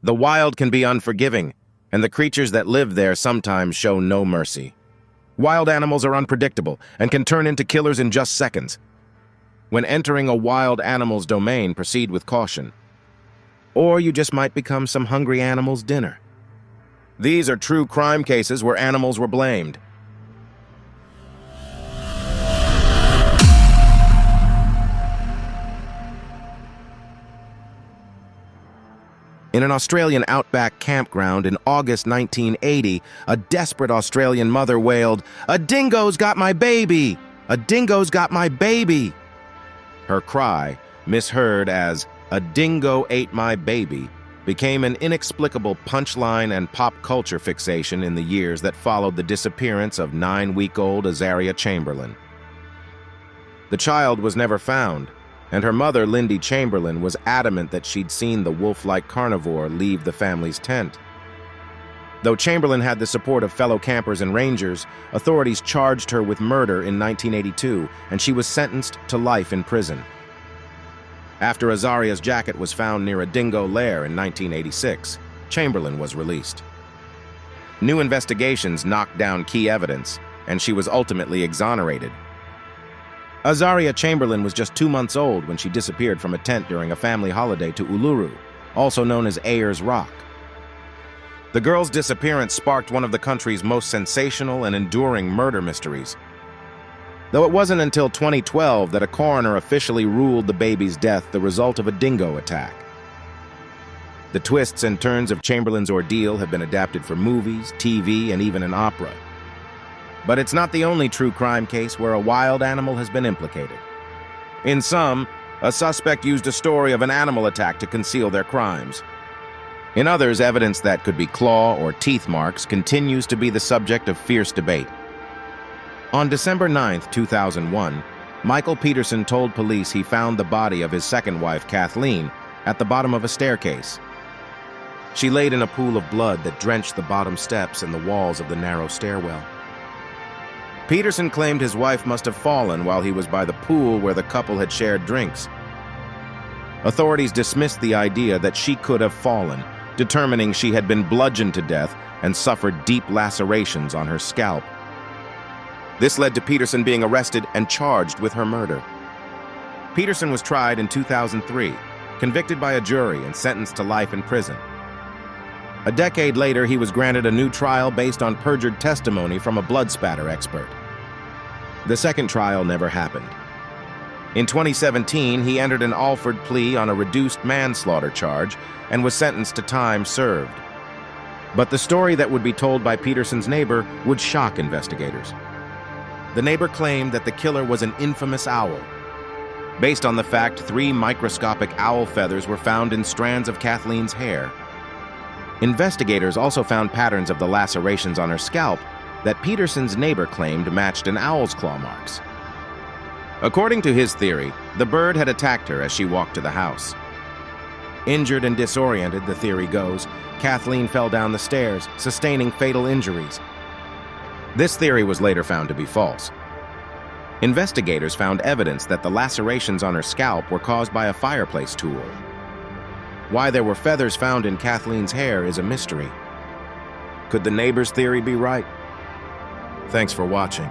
The wild can be unforgiving, and the creatures that live there sometimes show no mercy. Wild animals are unpredictable and can turn into killers in just seconds. When entering a wild animal's domain, proceed with caution. Or you just might become some hungry animal's dinner. These are true crime cases where animals were blamed. In an Australian outback campground in August 1980, a desperate Australian mother wailed, "A dingo's got my baby! A dingo's got my baby!" Her cry, misheard as "a dingo ate my baby," became an inexplicable punchline and pop culture fixation in the years that followed the disappearance of 9-week-old Azaria Chamberlain. The child was never found, and her mother, Lindy Chamberlain, was adamant that she'd seen the wolf-like carnivore leave the family's tent. Though Chamberlain had the support of fellow campers and rangers, authorities charged her with murder in 1982, and she was sentenced to life in prison. After Azaria's jacket was found near a dingo lair in 1986, Chamberlain was released. New investigations knocked down key evidence, and she was ultimately exonerated. Azaria Chamberlain was just 2 months old when she disappeared from a tent during a family holiday to Uluru, also known as Ayers Rock. The girl's disappearance sparked one of the country's most sensational and enduring murder mysteries. Though it wasn't until 2012 that a coroner officially ruled the baby's death the result of a dingo attack. The twists and turns of Chamberlain's ordeal have been adapted for movies, TV, and even an opera. But it's not the only true crime case where a wild animal has been implicated. In some, a suspect used a story of an animal attack to conceal their crimes. In others, evidence that could be claw or teeth marks continues to be the subject of fierce debate. On December 9, 2001, Michael Peterson told police he found the body of his second wife, Kathleen, at the bottom of a staircase. She laid in a pool of blood that drenched the bottom steps and the walls of the narrow stairwell. Peterson claimed his wife must have fallen while he was by the pool where the couple had shared drinks. Authorities dismissed the idea that she could have fallen, determining she had been bludgeoned to death and suffered deep lacerations on her scalp. This led to Peterson being arrested and charged with her murder. Peterson was tried in 2003, convicted by a jury and sentenced to life in prison. A decade later, he was granted a new trial based on perjured testimony from a blood spatter expert. The second trial never happened. In 2017, he entered an Alford plea on a reduced manslaughter charge and was sentenced to time served. But the story that would be told by Peterson's neighbor would shock investigators. The neighbor claimed that the killer was an infamous owl, based on the fact 3 microscopic owl feathers were found in strands of Kathleen's hair. Investigators also found patterns of the lacerations on her scalp that Peterson's neighbor claimed matched an owl's claw marks. According to his theory, the bird had attacked her as she walked to the house. Injured and disoriented, the theory goes, Kathleen fell down the stairs, sustaining fatal injuries. This theory was later found to be false. Investigators found evidence that the lacerations on her scalp were caused by a fireplace tool. Why there were feathers found in Kathleen's hair is a mystery. Could the neighbor's theory be right? Thanks for watching.